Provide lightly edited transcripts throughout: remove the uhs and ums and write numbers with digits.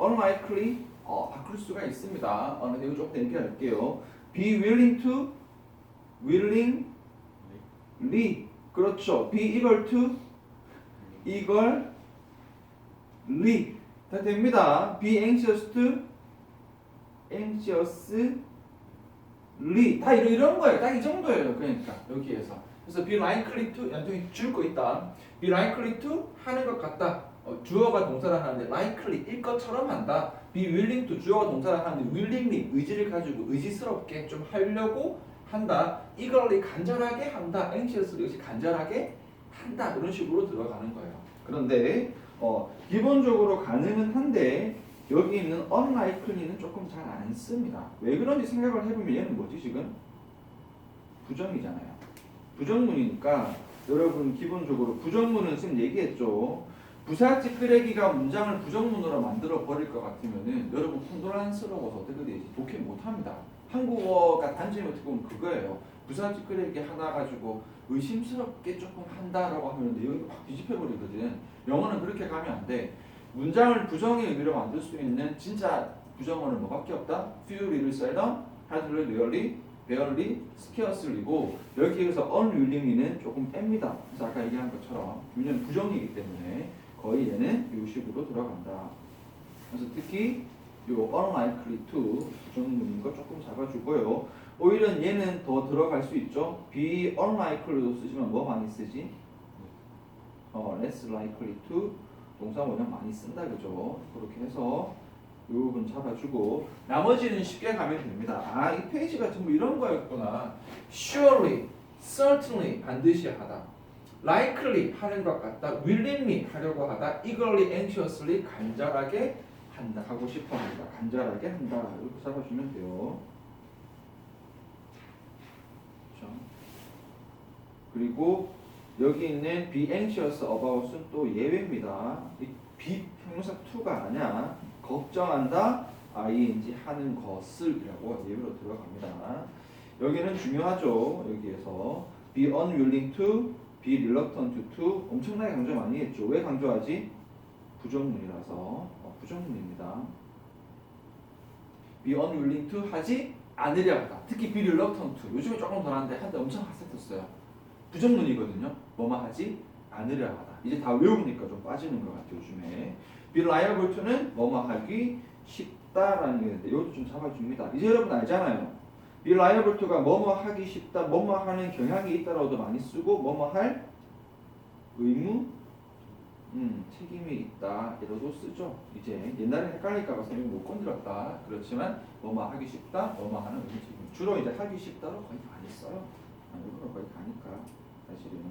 unlikely 바꿀 수가 있습니다. 근데 이거 조금 얘기할게요. be willing to willingly 그렇죠. be equal to equally 다 됩니다. be anxious to anxiously 다 이런 거예요. 딱 이 정도예요. 그러니까 여기에서 그래서 be likely to 연중이 줄 거 있다. be likely to 하는 것 같다. 주어가 동사를 하는데 likely 일 것처럼 한다. be willing to 주어가 동사를 하는데 willingly 의지를 가지고 의지스럽게 좀 하려고 한다. eagerly 간절하게 한다. anxiously 역시 간절하게 한다. 이런 식으로 들어가는 거예요. 그런데 기본적으로 가능은 한데 여기 있는 unlikely는 조금 잘 안 씁니다. 왜 그런지 생각을 해보면 얘는 뭐지 지금? 부정이잖아요. 부정문이니까 여러분 기본적으로 부정문은 쌤 얘기했죠. 부사지 끄레기가 문장을 부정문으로 만들어 버릴 것 같으면은 여러분 혼돈스러워서 어떻게 되지? 독해 못합니다. 한국어가 단점이 어떻게 보면 그거예요. 부사지 끄레기 하나 가지고 의심스럽게 조금 한다라고 하면 내용이 확 뒤집혀 버리거든. 영어는 그렇게 가면 안 돼. 문장을 부정의 의미로 만들 수 있는 진짜 부정어는 뭐밖에 없다? few, little, seldom, hardly, rarely, barely, scarcely고 여기에서 unwillingly는 조금 뺍니다. 그래서 아까 얘기한 것처럼 왜냐면 부정이기 때문에 거의 얘는 이 식으로 들어간다. 그래서 특히 요 unlikely to 부정문인 거 조금 잡아주고요. 오히려 얘는 더 들어갈 수 있죠. be unlikely도 쓰지만 뭐 많이 쓰지? less likely to 동사 원형 많이 쓴다 그죠? 그렇게 해서 이 부분 잡아주고 나머지는 쉽게 가면 됩니다. 이 페이지가 전부 이런 거였구나. surely, certainly 반드시 하다. likely 하는 것 같다. willingly 하려고 하다. eagerly, anxiously 간절하게 한다. 하고 싶어 한다. 간절하게 한다. 이렇게 잡아주면 돼요. 그렇죠? 그리고 여기 있는 be anxious about은 또 예외입니다. 이 be 형용사 to가 아니야. 걱정한다. ing 하는 것을이라고 예외로 들어갑니다. 여기는 중요하죠. 여기에서 be unwilling to, be reluctant to 엄청나게 강조 많이 했죠. 왜 강조하지? 부정문이라서 부정문입니다. be unwilling to 하지 않으려 하다. 특히 be reluctant to 요즘에 조금 덜한데 한때 엄청 핫했었어요. 부정문이거든요. 뭐만 하지 않으려 하다. 이제 다 외우니까 좀 빠지는 것 같아요. 요즘에 be liable to는 뭐뭐 하기 쉽다라는 게 있는데 이것도 좀 잡아줍니다. 이제 여러분 알잖아요. be liable to가 뭐뭐 하기 쉽다, 뭐뭐 하는 경향이 있다라고도 많이 쓰고 뭐뭐 할 의무, 책임이 있다 이러도 쓰죠. 이제 옛날에 헷갈릴까봐 선생님이 못 건드렸다. 그렇지만 뭐뭐 하기 쉽다, 뭐뭐 하는 의무, 책임. 주로 이제 하기 쉽다로 거의 많이 써요. 이거로 거의 가니까 사실은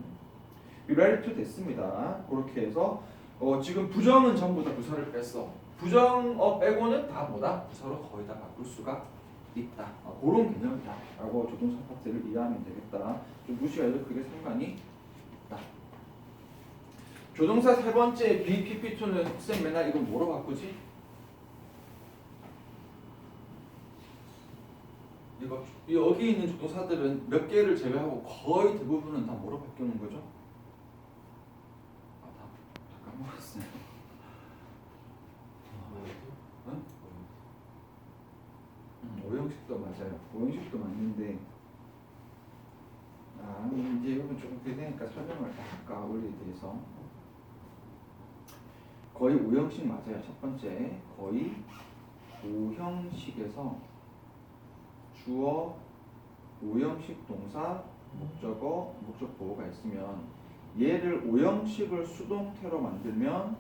ready to 됐습니다. 그렇게 해서 지금 부정은 전부 다 부사를 뺐어. 부정어 빼고는 다 뭐다? 부사로 거의 다 바꿀 수가 있다. 그런 개념이다. 라고 조동사 파트를 이해하면 되겠다. 좀 무시해도 크게 상관이 없다. 조동사 세 번째 BPP2는 쌤 맨날 이거 뭐로 바꾸지? 여기 있는 조동사들은 몇 개를 제외하고 거의 대부분은 다 뭐로 바뀌는 거죠? 다 까먹었어요. 오형식도 맞아요. 오형식도 맞는데 이제 이건 조금 되니까 설명을 다 할까 원리에 대해서. 거의 오형식 맞아요. 첫 번째 거의 오형식에서 주어, 오형식 동사, 목적어, 목적 보호가 있으면 얘를 오형식을 수동태로 만들면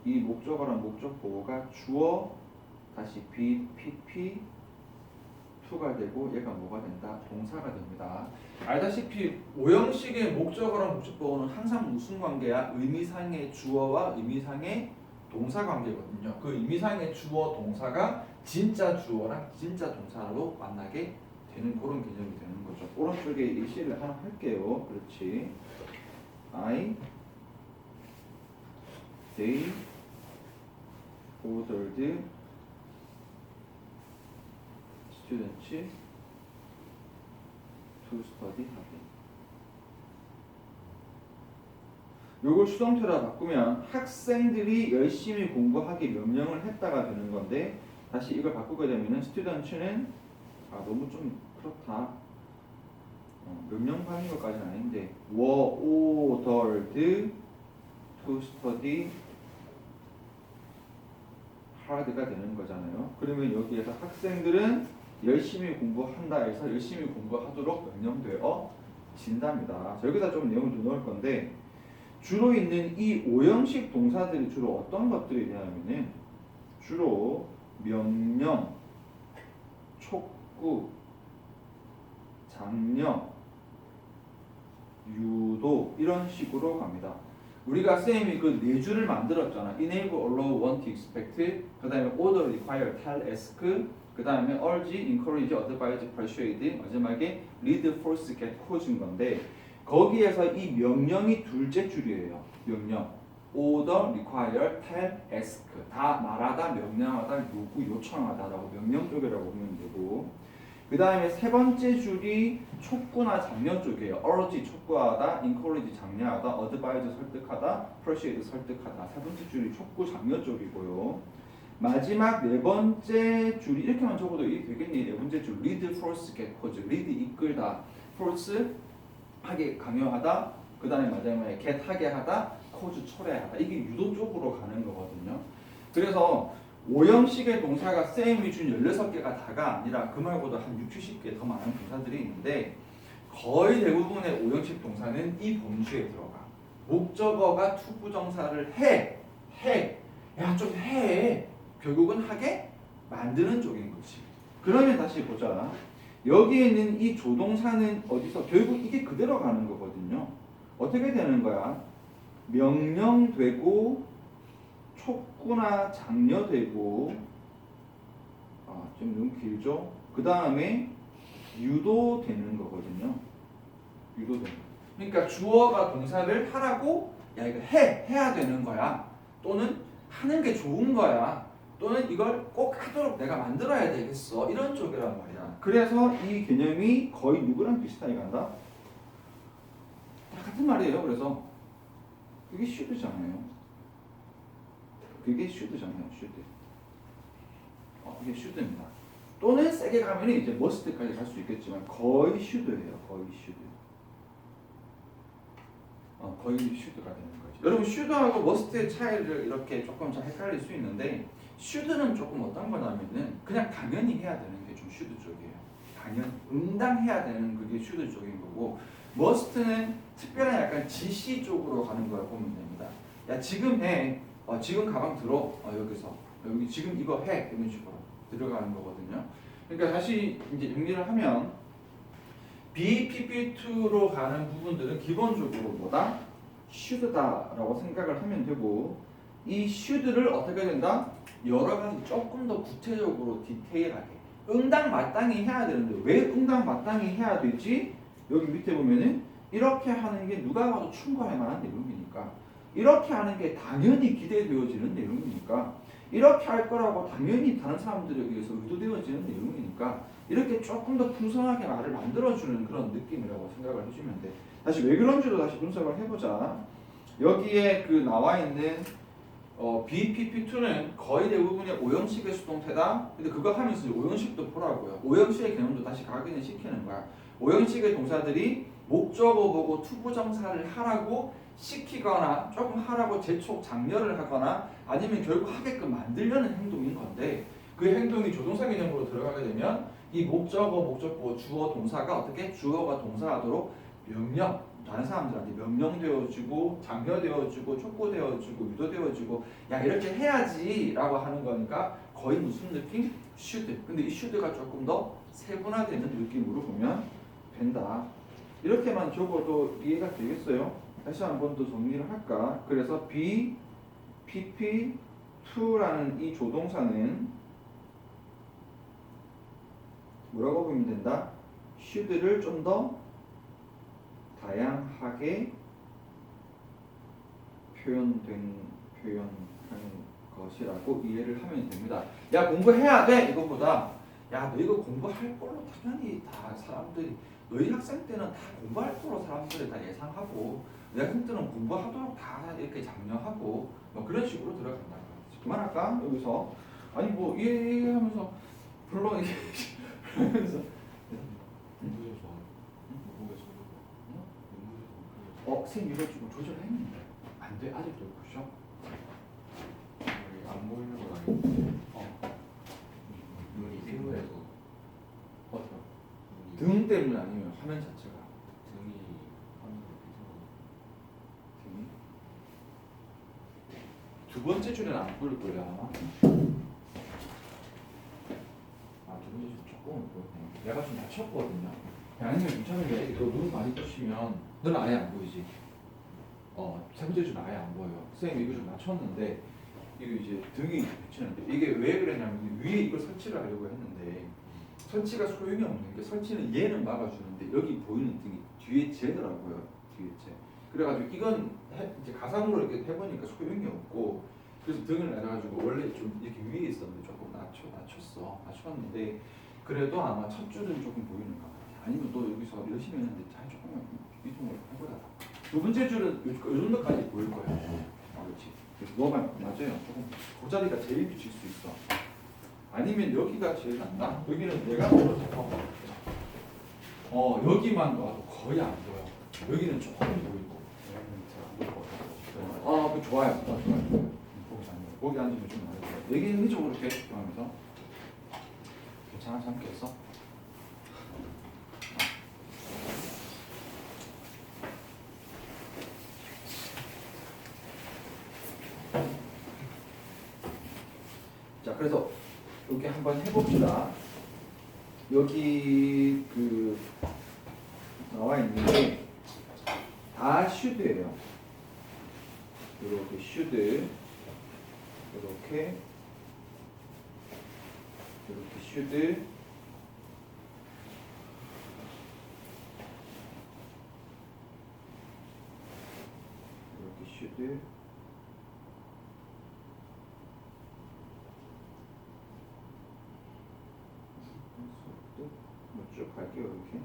이 목적어랑 목적 보호가 주어 다시 PP 2가 되고 얘가 뭐가 된다? 동사가 됩니다. 알다시피 오형식의 목적어랑 목적 보호는 항상 무슨 관계야? 의미상의 주어와 의미상의 동사 관계거든요. 그 의미상의 주어 동사가 진짜 주어랑 진짜 동사로 만나게 되는 그런 개념이 되는 거죠. 오른쪽에 이 C를 하나 할게요. 그렇지. I, they, ordered students to study hard. 요걸 수동태로 바꾸면 학생들이 열심히 공부하기 명령을 했다가 되는 건데 다시 이걸 바꾸게 되면은 student는 너무 좀 그렇다. 명령받는 것까지는 아닌데 were ordered to study hard가 되는 거잖아요. 그러면 여기에서 학생들은 열심히 공부한다 해서 열심히 공부하도록 명령되어 진답니다. 자, 여기다 좀 내용을 더 넣을 건데 주로 있는 이 오형식 동사들이 주로 어떤 것들이 되냐면은 주로 명령, 촉구, 장려, 유도 이런 식으로 갑니다. 우리가 쌤이 그 네 줄을 만들었잖아. enable, allow, want, expect, 그 다음에 order, require, tell, ask, 그 다음에 urge, encourage, advise, persuade, 마지막에 lead, force, get, cause인 건데 거기에서 이 명령이 둘째 줄이에요. 명령. order, require, tell, ask 다 말하다, 명령하다, 요구, 요청하다라고 명령 쪽이라고 보면 되고 그 다음에 세 번째 줄이 촉구나 장려 쪽이에요. urge 촉구하다, encourage 장려하다, advise 설득하다, persuade 설득하다. 세 번째 줄이 촉구 장려 쪽이고요. 마지막 네 번째 줄이 이렇게만 적어도 이게 되겠니? 네 번째 줄 lead, force, get, cause. lead 이끌다, force 하게 강요하다. 그 다음에 마지막에 get 하게 하다, cause 초래하다. 이게 유도 쪽으로 가는 거거든요. 그래서 오형식의 동사가 쌤이 준 16개가 다가 아니라 그 말고도 한 60, 70개 더 많은 동사들이 있는데 거의 대부분의 오형식 동사는 이 범주에 들어가. 목적어가 투부정사를 야 좀 해. 결국은 하게 만드는 쪽인 거지. 그러면 다시 보자. 여기에 있는 이 조동사는 어디서 결국 이게 그대로 가는 거거든요. 어떻게 되는 거야? 명령되고 촉구나 장려되고 좀 너무 길죠? 그 다음에 유도되는 거거든요. 유도되는 거. 그러니까 주어가 동사를 하라고 야 이거 해야 되는 거야. 또는 하는 게 좋은 거야. 또는 이걸 꼭 하도록 내가 만들어야 되겠어. 이런 쪽이란 말이야. 그래서 이 개념이 거의 누구랑 비슷하게 간다? 다 같은 말이에요. 그래서 그게 should잖아요. 그게 should잖아요. should. 이게 should입니다. 또는 세게 가면 이제 must까지 갈 수 있겠지만 거의 should예요. 거의 should. 거의 should가 되는 거죠. 여러분 should하고 must의 차이를 이렇게 조금 잘 헷갈릴 수 있는데 should는 조금 어떤 거냐면은 그냥 당연히 해야 되는 게 좀 should 쪽이에요. 당연 응당해야 되는 그게 should 쪽인 거고 must는 특별한 약간 지시 쪽으로 가는 걸 보면 됩니다. 야 지금 해. 지금 가방 들어. 여기서 여기 지금 이거 해. 이런 식으로 들어가는 거거든요. 그러니까 다시 이제 정리를 하면 BPP2로 가는 부분들은 기본적으로 뭐다? should다라고 생각을 하면 되고 이 should를 어떻게 된다? 여러 가지 조금 더 구체적으로 디테일하게 응당마땅히 해야 되는데 왜 응당마땅히 해야 되지? 여기 밑에 보면은 이렇게 하는 게 누가 봐도 충고할 만한 내용이니까 이렇게 하는 게 당연히 기대되어지는 내용이니까 이렇게 할 거라고 당연히 다른 사람들에 의해서 의도되어지는 내용이니까 이렇게 조금 더 풍성하게 말을 만들어주는 그런 느낌이라고 생각을 해주면 돼. 다시 왜 그런지도 다시 분석을 해보자. 여기에 그 나와 있는 BPP2는 거의 대부분의 오형식의 수동태다. 근데 그거 하면서 오형식도 보라고요. 오형식의 개념도 다시 각인을 시키는 거야. 오형식의 동사들이 목적어 보고 투부정사를 하라고 시키거나 조금 하라고 재촉 장려를 하거나 아니면 결국 하게끔 만들려는 행동인 건데 그 행동이 조동사 개념으로 들어가게 되면 이 목적어, 목적보, 주어, 동사가 어떻게 주어가 동사하도록 명령 다른 사람들한테 명령되어지고 장려되어지고 촉구되어지고 유도되어지고 야 이렇게 해야지 라고 하는 거니까 거의 무슨 느낌? should. 근데 이 should가 조금 더 세분화되는 느낌으로 보면 된다. 이렇게만 적어도 이해가 되겠어요? 다시 한 번 더 정리를 할까? 그래서 BPP2라는 이 조동사는 뭐라고 보면 된다? should를 좀 더 다양하게 표현하는 것이라고 이해를 하면 됩니다. 야 공부해야 돼 이것보다 야, 너 이거 공부할 걸로 당연히 다 사람들이 너희 학생 때는 다 공부할 걸로 사람들이 다 예상하고 내 학생 때는 공부하도록 다 이렇게 장려하고 뭐 그런 식으로 들어간다. 그만할까? 여기서 아니 뭐 이해하면서 물론 이게 하면서 선생님 이거 좀 조절했는데 안 돼. 아직도 보셔. 안 보이는 건 아닌데 눈이 피부에서 어떤 등 때문 아니면 화면 자체가 등이 화면을 비춰서 등이 두 번째 줄에는 안 보일 거야 아마. 두 번째 줄 조금 보이네. 내가 좀 다쳤거든요. 아니면 괜찮은데 너눈 많이 뜨시면 너는 아예 안 보이지. 세 번째 줄은 아예 안 보여요. 선생님 이거 좀 맞췄는데 이거 이제 등이 비치는데 이게 왜 그러냐면 위에 이걸 설치를 하려고 했는데 설치가 소용이 없는 게 설치는 얘는 막아주는데 여기 보이는 등이 뒤에 쟤더라고요. 뒤에 쟤. 그래가지고 이건 이제 가상으로 이렇게 해보니까 소용이 없고 그래서 등을 내려가지고 원래 좀 이렇게 위에 있었는데 조금 낮췄는데 그래도 아마 첫 줄은 조금 보이는가 봐요. 아니면 너 여기서 열심히 했는데 잘 조금만 이동을 해보자. 두 번째 줄은 요 정도까지 보일 거예요. 그렇지. 그래서 너가 맞아요. 조금 그 자리가 제일 비칠 수 있어. 아니면 여기가 제일 낫나? 여기는 내가 여기만 놔도 거의 안 보여. 여기는 조금 보이고. 그 좋아요. 좋아요. 거기 앉으면 좀 나을 거야. 여기는 이쪽으로 이렇게 하면서 괜찮아? 잠겠어? 자, 그래서 여기 한번 해봅시다. 여기 그 나와 있는 게 다 슈드예요. 이렇게 슈드, 이렇게 슈드, 이렇게 슈드. 쭉 갈게요. 이렇게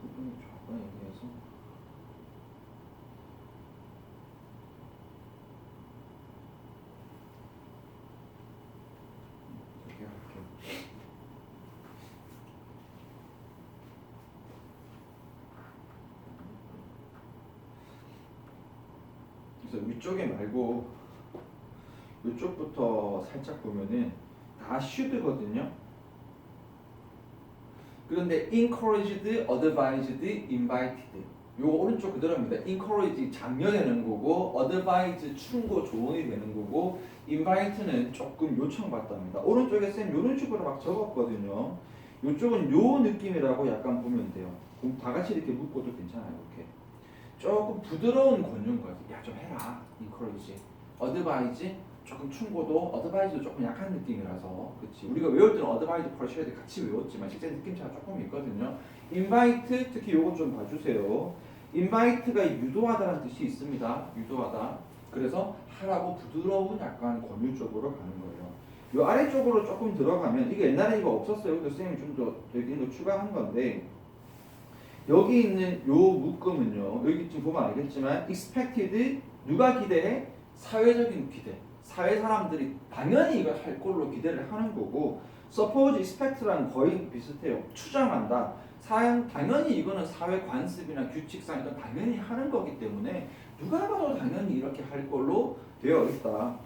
부분이 조금 애매해서 이렇게 할게요. 그래서 위쪽에 말고 이쪽부터 살짝 보면은 다 should거든요. 그런데 encouraged, advised, invited 요 오른쪽 그대로입니다. encourage 장려되는 거고 advise 충고 조언이 되는 거고 invite는 조금 요청받답니다. 오른쪽에 쌤 요런 식으로 막 적었거든요. 요쪽은 요 느낌이라고 약간 보면 돼요. 그럼 다 같이 이렇게 묶어도 괜찮아요. 이렇게 조금 부드러운 권유인 거예요. 야 좀 해라. encourage, advise 조금 충고도 어드바이즈도 조금 약한 느낌이라서 그렇지. 우리가 외울 때는 어드바이즈 퍼셔야 같이 외웠지만 실제 느낌차가 조금 있거든요. 인바이트 특히 요거 좀 봐주세요. 인바이트가 유도하다는 뜻이 있습니다. 유도하다. 그래서 하라고 부드러운 약간 권유 쪽으로 가는 거예요. 요 아래쪽으로 조금 들어가면 이게 옛날에 이거 없었어요. 그래서 선생님이 좀 더 여기 추가한 건데 여기 있는 요 묶음은요. 여기 지금 보면 알겠지만 expected 누가 기대해? 사회적인 기대. 사회 사람들이 당연히 이걸 할 걸로 기대를 하는 거고 suppose, expect랑 거의 비슷해요. 추정한다. 당연히 이거는 사회 관습이나 규칙상 이건 당연히 하는 거기 때문에 누가 봐도 당연히 이렇게 할 걸로 되어 있다.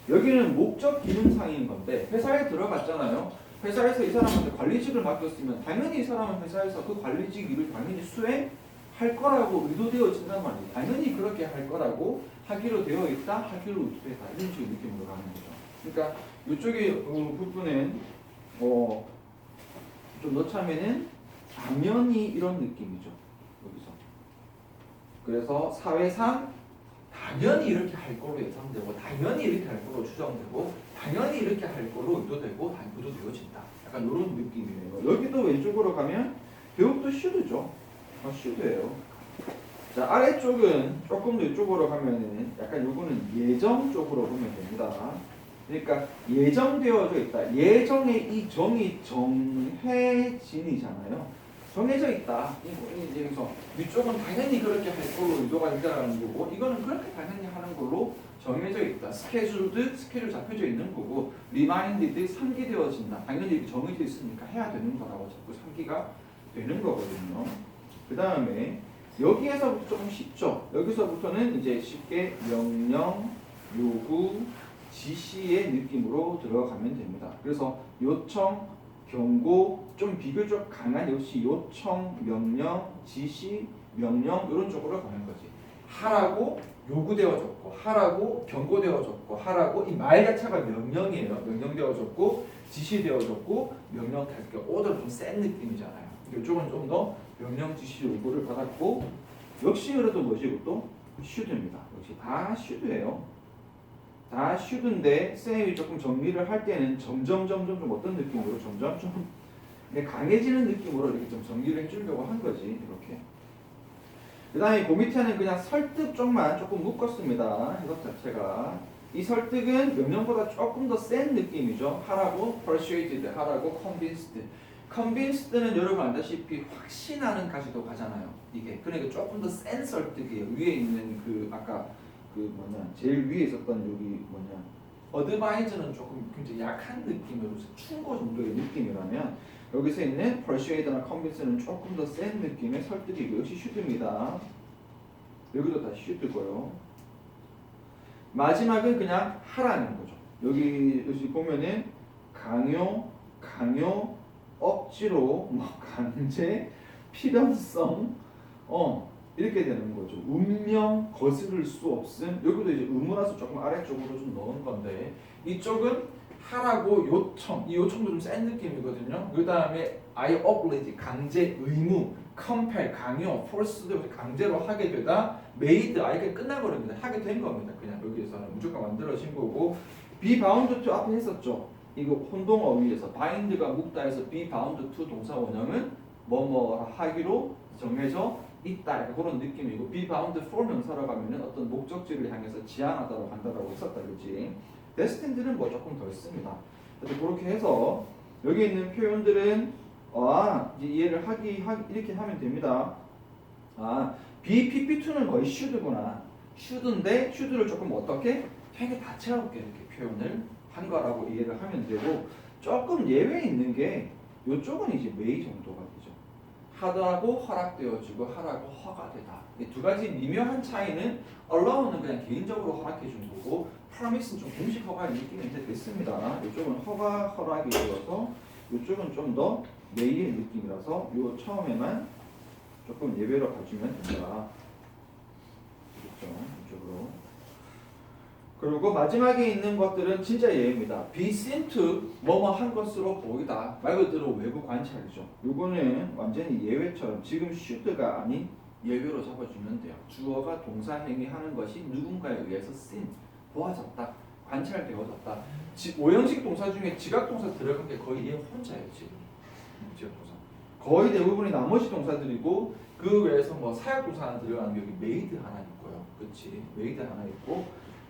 여기는 목적 기능상인 건데 회사에 들어갔잖아요. 회사에서 이 사람한테 관리직을 맡겼으면 당연히 이 사람은 회사에서 그 관리직 일을 당연히 수행할 거라고 의도되어진단 말이에요. 당연히 그렇게 할 거라고 하기로 되어 있다, 하기로 의도되다 이런 식의 느낌으로 가는 거죠. 그러니까 이쪽에 부분은 좀 넣자면은 당연히 이런 느낌이죠. 여기서. 그래서 사회상 당연히 이렇게 할 걸로 예상되고 당연히 이렇게 할 걸로 추정되고 당연히 이렇게 할 걸로 의도되고 의도되어진다. 되어진다. 약간 이런 느낌이에요. 여기도 왼쪽으로 가면 교육도 should죠. should예요. 자, 아래쪽은 조금 더 이쪽으로 가면은 약간 요거는 예정 쪽으로 보면 됩니다. 그러니까 예정되어져 있다. 예정의 이 정이 정해진이잖아요. 정해져 있다. 이제 여기서 위쪽은 당연히 그렇게 할 걸로 의도가 있다는 거고, 이거는 그렇게 당연히 하는 걸로 정해져 있다. 스케줄도 스케줄 잡혀져 있는 거고, 리마인드도 상기되어진다. 당연히 이렇게 정해져 있으니까 해야 되는 거라고 자꾸 상기가 되는 거거든요. 그 다음에 여기에서부터 조금 쉽죠. 여기서부터는 이제 쉽게 명령, 요구, 지시의 느낌으로 들어가면 됩니다. 그래서 요청, 경고, 좀 비교적 강한 역시 요청, 명령, 지시, 명령 이런 쪽으로 가는 거지. 하라고 요구되어졌고, 하라고 경고되어졌고, 하라고 이 말 자체가 명령이에요. 명령되어졌고, 지시되어졌고, 명령 그러니까 오더가 좀 센 느낌이잖아요. 이쪽은 좀 더 명령, 지시, 요구를 받았고, 역시 그래도 뭐지 이것도 should입니다. 역시 다 should예요. 다 should인데 쌤이 조금 정리를 할 때는 점점 좀 어떤 느낌으로 점점 좀 강해지는 느낌으로 이렇게 좀 정리를 해주려고 한 거지 이렇게. 그 다음에 그 밑에는 그냥 설득 쪽만 조금 묶었습니다. 해석 자체가 이 설득은 명령보다 조금 더 센 느낌이죠. 하라고 persuaded, 하라고 convinced. convinced는 여러분 알다시피 확신하는 까지도 가잖아요. 이게 그러니까 조금 더 센 설득이에요. 위에 있는 그 아까 그 뭐냐 제일 위에 있었던 여기 뭐냐 어드바이저는 조금 굉장히 약한 느낌으로서 충고 정도의 느낌이라면 여기서 있는 persuade나 convince는 조금 더 센 느낌의 설득이고 역시 should입니다. 여기도 다 should고요. 마지막은 그냥 하라는 거죠. 여기 보면은 강요, 억지로, 뭐 강제, 필연성, 이렇게 되는 거죠. 운명, 거스를 수 없음. 여기도 이제 의무라서 조금 아래쪽으로 좀 넣은 건데 이쪽은 하라고 요청, 이 요청도 좀 센 느낌이거든요. 그 다음에 I oblige, 강제, 의무, compel, 강요, force도 강제로 하게 되다, made, 이게 끝나버립니다. 하게 된 겁니다. 그냥 여기에서는 무조건 만들어진 거고, be bound to 앞에 했었죠. 이거 혼동어휘에서 bind가 묵다해서 be bound to 동사 원형은 뭐뭐 하기로 정해져 있다. 약간 그런 느낌이고 be bound for 명사로 가면은 어떤 목적지를 향해서 지향하다고 한다라고 했었다, 그렇지? destined는 뭐 조금 더 있습니다. 그래서 그렇게 해서 여기 있는 표현들은 이제 이해를 이렇게 하면 됩니다. BPP2는 거의 should구나. should인데 should를 조금 어떻게 되게 다채롭게 이렇게 표현을 한 거라고 이해를 하면 되고, 조금 예외 있는 게 이쪽은 이제 may 정도가 되죠. 하라고 허락되어지고 하라고 허가되다. 이 두 가지 미묘한 차이는 allow는 그냥 개인적으로 허락해 준 거고 promise는 좀 공식 허가의 느낌이 됐습니다. 이쪽은 허락이 되어서 이쪽은 좀 더 may의 느낌이라서 요 처음에만 조금 예외로 봐주면 된다. 그렇죠? 이쪽으로. 그리고 마지막에 있는 것들은 진짜 예입니다. be seen to 뭐뭐 한 것으로 보이다. 말 그대로 외부 관찰이죠. 요거는 완전히 예외처럼 지금 should가 아닌 예외로 잡아주면 돼요. 주어가 동사 행위하는 것이 누군가에 의해서 seen, 보아졌다, 관찰되어졌다. 오형식 동사 중에 지각 동사 들어간 게 거의 얘 혼자예요 지금. 지각 동사. 거의 대부분이 나머지 동사들이고 그 외에서 뭐 사역 동사 하나 들어가는 게 여기 made 하나 있고요. 그렇지? made 하나 있고.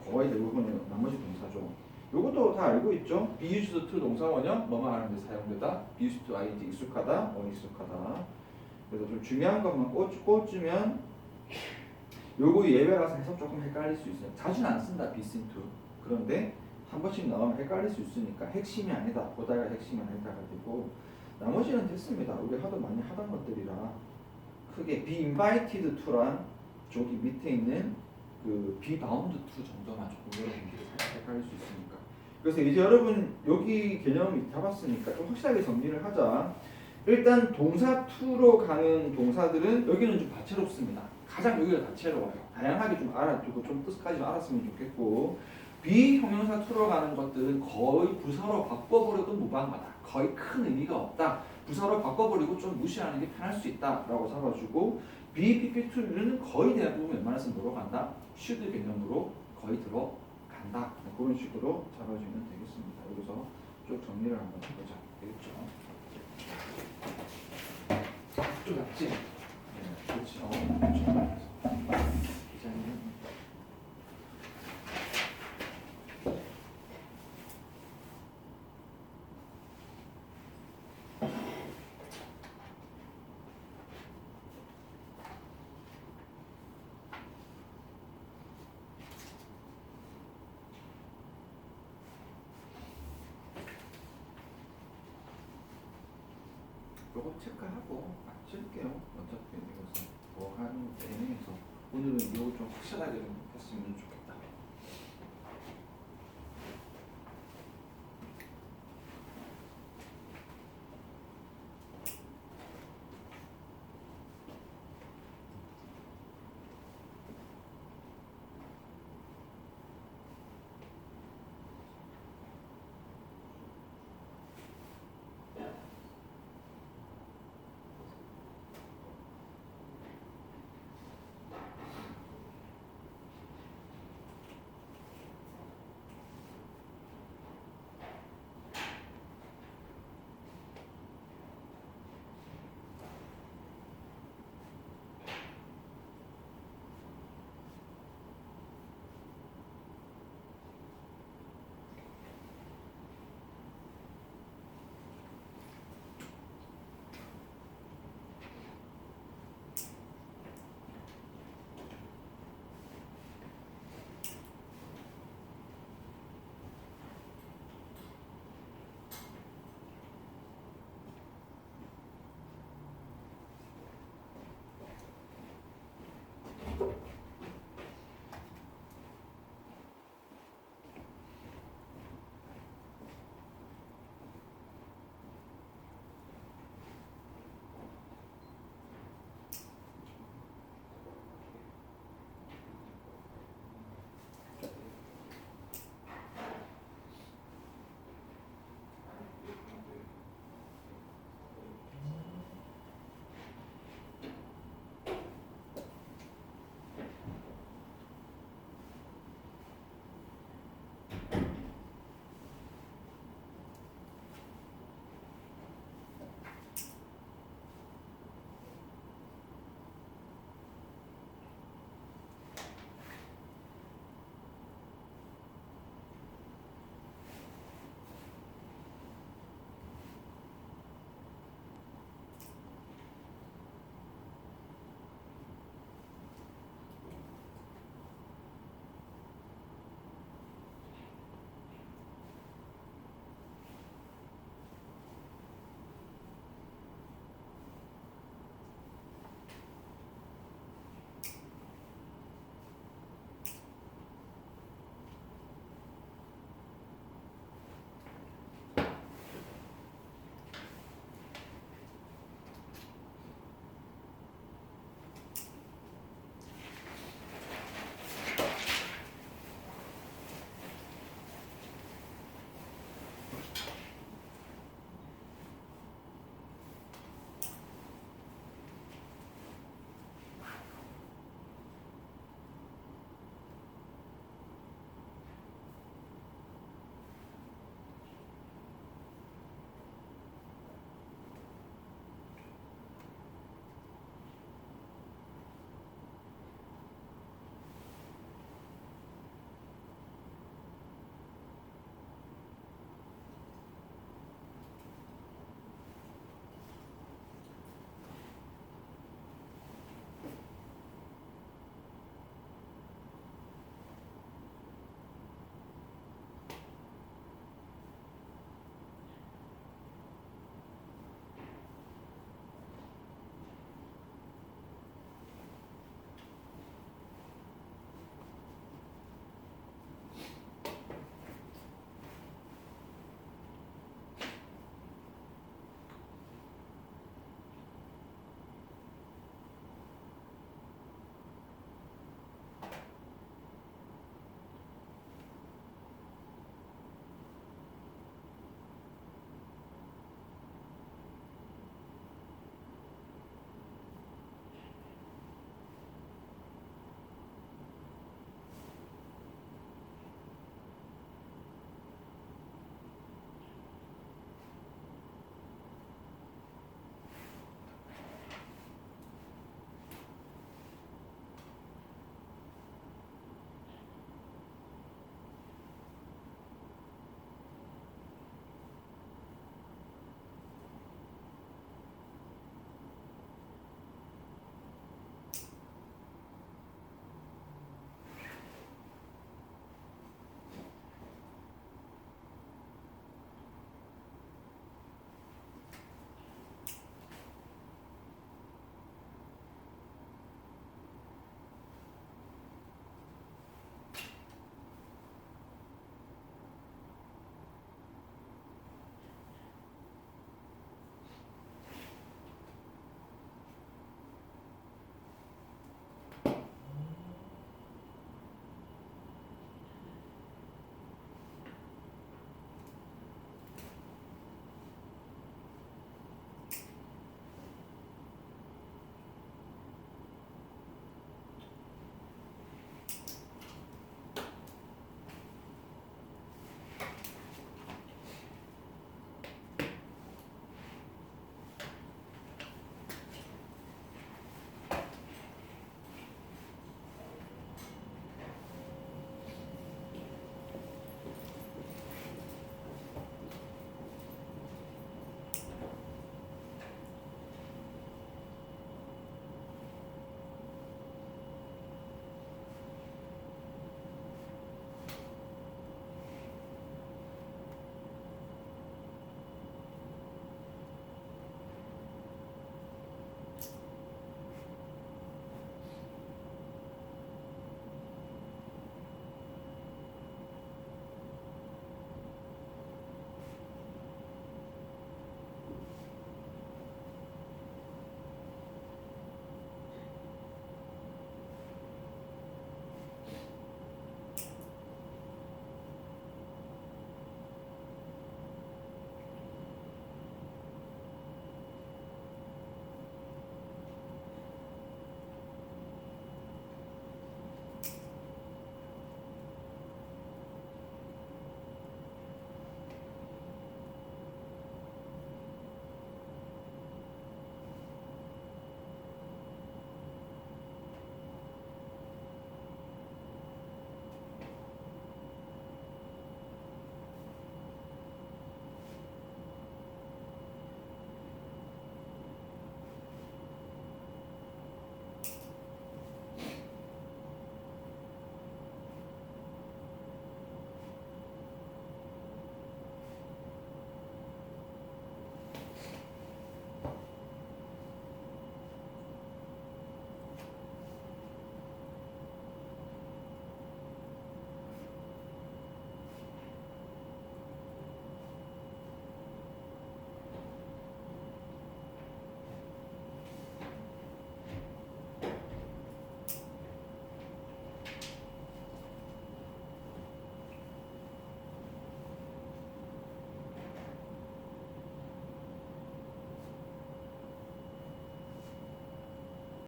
거의 대부분은 나머지 동사죠. 요것도 다 알고 있죠? be used to 동사 원형 뭐뭐 하는데 사용되다. be used to ing 익숙하다, 익숙하다. 그래서 좀 중요한 것만 꽂으면 요거 예외라서 해석 조금 헷갈릴 수 있어요. 자주는 안 쓴다 be seen to. 그런데 한 번씩 나오면 헷갈릴 수 있으니까 핵심이 아니다. 보다가 핵심이 아니다가 되고 나머지는 됐습니다. 우리 하도 많이 하던 것들이라 크게 be invited to란 저기 밑에 있는 그 be bound to 정도만 조금 여러분들이 살짝 헷갈릴 수 있으니까. 그래서 이제 여러분 여기 개념이 잡았으니까 좀 확실하게 정리를 하자. 일단 동사 to로 가는 동사들은 여기는 좀 다채롭습니다. 가장 여기가 다채로워요. 다양하게 좀 알아두고 좀 뜻까지 좀 알았으면 좋겠고, 비형용사 to로 가는 것들은 거의 부사로 바꿔버려도 무방하다. 거의 큰 의미가 없다. 부사로 바꿔버리고 좀 무시하는 게 편할 수 있다라고 잡아주고, BPP2는 거의 대부분 웬만해서 뭐로 간다? should 개념으로 거의 들어간다. 그런 식으로 잡아주면 되겠습니다. 여기서 쭉 정리를 한번 해보자. 좀 낫지? 네. 그렇지. 그렇죠. 디자인. 요거 체크하고 맞출게요. 어차피 이것은 뭐 하는 애매해서 오늘은 이거 좀 확실하게 좀 했으면 좋겠어요.